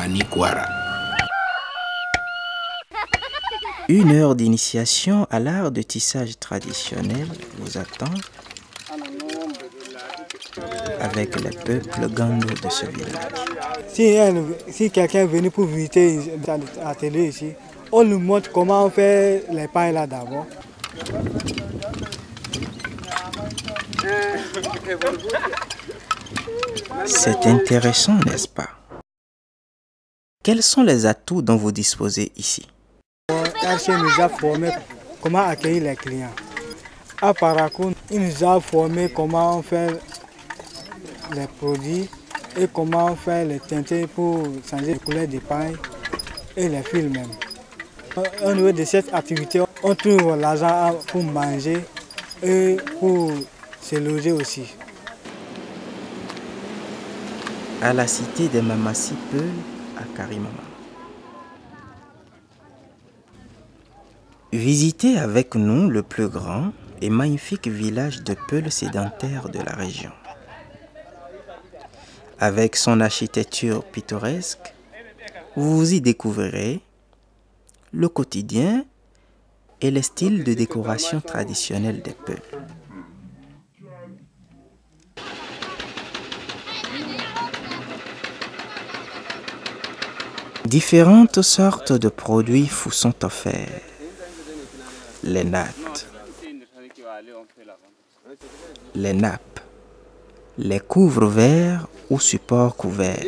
Anikwara. Une heure d'initiation à l'art de tissage traditionnel vous attend avec les peuples Gando de ce village. Si quelqu'un est venu pour visiter l'atelier ici, on nous montre comment on fait les pailles là d'abord. C'est intéressant, n'est-ce pas? Quels sont les atouts dont vous disposez ici? Archer nous a formé comment accueillir les clients. À Parakou, il nous a formé comment faire les produits et comment faire les teintés pour changer les couleurs des pailles et les fils même. Au niveau de cette activité, on trouve l'argent pour manger et pour se loger aussi. À la cité des Mamassi Peul à Karimama. Visitez avec nous le plus grand et magnifique village de Peul sédentaire de la région. Avec son architecture pittoresque, vous y découvrirez le quotidien et les styles de décoration traditionnels des Peuls. Différentes sortes de produits vous sont offerts. Les nattes, les nappes, les couvre-verres ou supports couverts.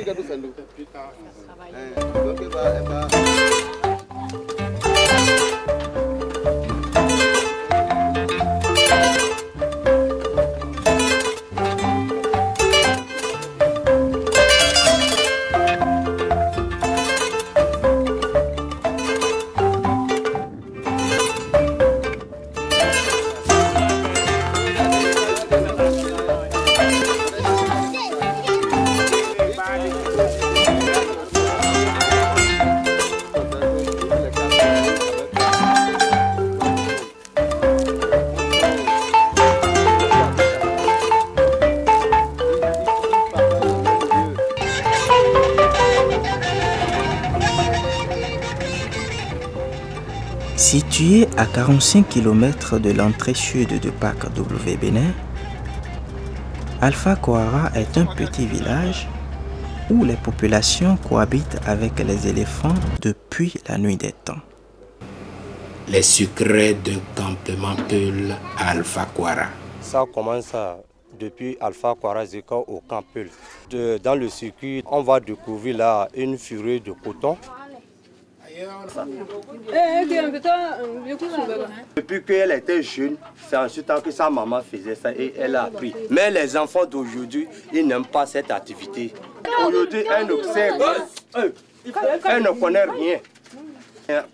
Situé à 45 km de l'entrée sud de Parc W Bénin, Alpha Kouara est un petit village où les populations cohabitent avec les éléphants depuis la nuit des temps. Les secrets de campement Peul à Alpha Kouara. Ça commence depuis Alpha Kouara Zeka au camp Peul. Dans le circuit, on va découvrir là une furée de coton. Depuis qu'elle était jeune, c'est ensuite que sa maman faisait ça et elle a appris. Mais les enfants d'aujourd'hui, ils n'aiment pas cette activité. Aujourd'hui, elle ne connaît rien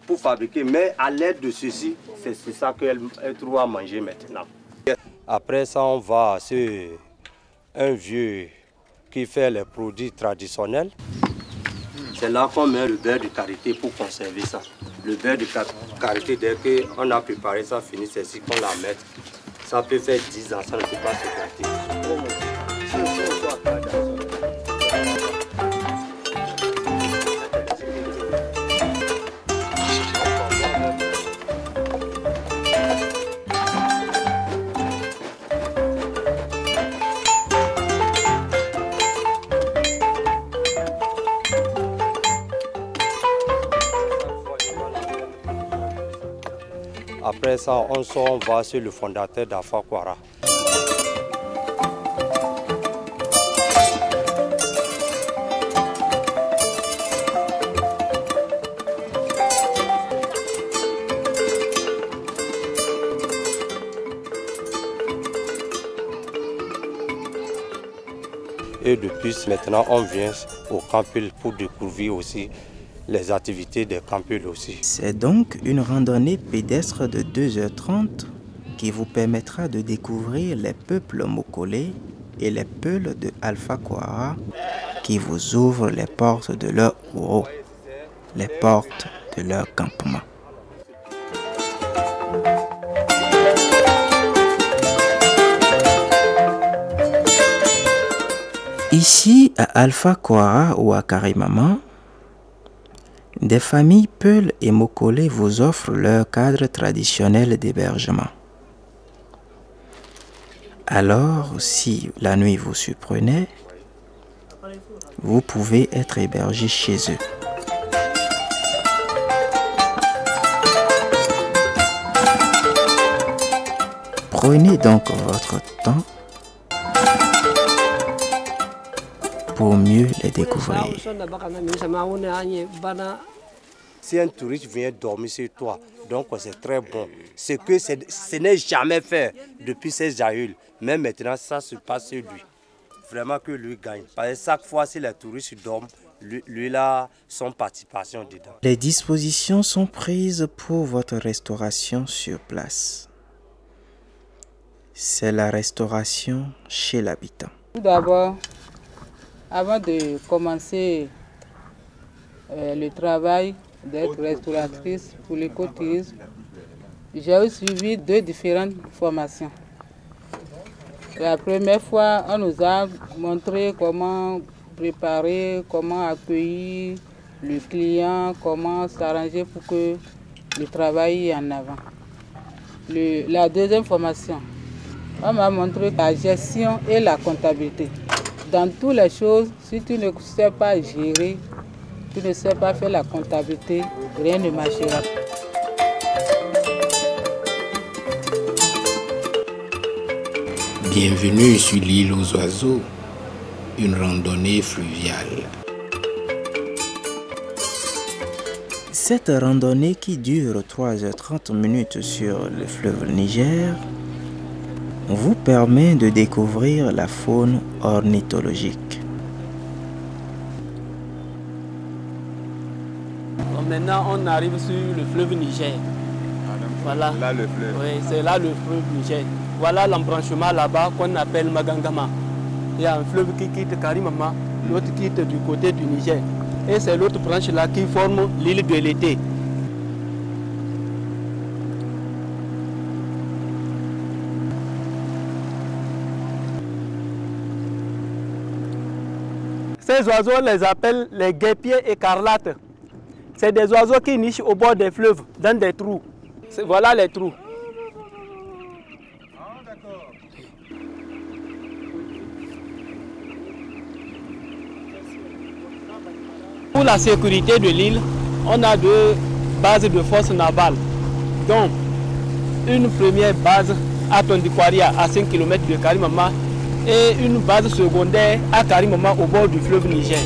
pour fabriquer, mais à l'aide de ceci, c'est ça qu'elle trouve à manger maintenant. Après ça, on va sur un vieux qui fait les produits traditionnels. C'est là qu'on met le beurre de karité pour conserver ça. Le beurre de karité, dès qu'on a préparé ça, fini, c'est ici qu'on la met. Ça peut faire 10 ans, ça ne peut pas se gâter. Après ça, on va sur le fondateur d'Alpha Kouara. Et depuis maintenant, on vient au Campul pour découvrir aussi les activités des Campul aussi. C'est donc une randonnée pédestre de 2h30 qui vous permettra de découvrir les peuples Mokole et les Peuls de Alpha Kouara qui vous ouvrent les portes de leur ouro, les portes de leur campement. Ici, à Alpha Kouara ou à Karimama, Des familles Peul et Mokole vous offrent leur cadre traditionnel d'hébergement. Alors, si la nuit vous surprenait, vous pouvez être hébergé chez eux. Prenez donc votre temps pour mieux les découvrir. Si un touriste vient dormir sur toi, donc c'est très bon. Ce n'est jamais fait depuis ses aïeuls. Mais maintenant, ça se passe sur lui. Vraiment que lui gagne. Parce que chaque fois, si les touristes dorment, lui a son participation dedans. Les dispositions sont prises pour votre restauration sur place. C'est la restauration chez l'habitant. Tout d'abord, avant de commencer le travail d'être restauratrice pour l'écotourisme, j'ai suivi 2 différentes formations. La première fois, on nous a montré comment préparer, comment accueillir le client, comment s'arranger pour que le travail aille en avant. La deuxième formation, on m'a montré la gestion et la comptabilité. Dans toutes les choses, si tu ne sais pas gérer, tu ne sais pas faire la comptabilité, rien ne marchera. Bienvenue sur l'île aux oiseaux, une randonnée fluviale. Cette randonnée qui dure 3h30 sur le fleuve Niger vous permet de découvrir la faune ornithologique. Maintenant, on arrive sur le fleuve Niger. Voilà. Là, le fleuve. Oui, c'est là le fleuve Niger. Voilà l'embranchement là-bas qu'on appelle Magangama. Il y a un fleuve qui quitte Karimama, l'autre quitte du côté du Niger. Et c'est l'autre branche là qui forme l'île de l'été. Ces oiseaux, on les appelle les guêpiers écarlates. C'est des oiseaux qui nichent au bord des fleuves, dans des trous. Voilà les trous. Pour la sécurité de l'île, on a 2 bases de force navale. Donc, une première base à Tondikwaria, à 5 km de Karimama, et une base secondaire à Karimama au bord du fleuve Niger.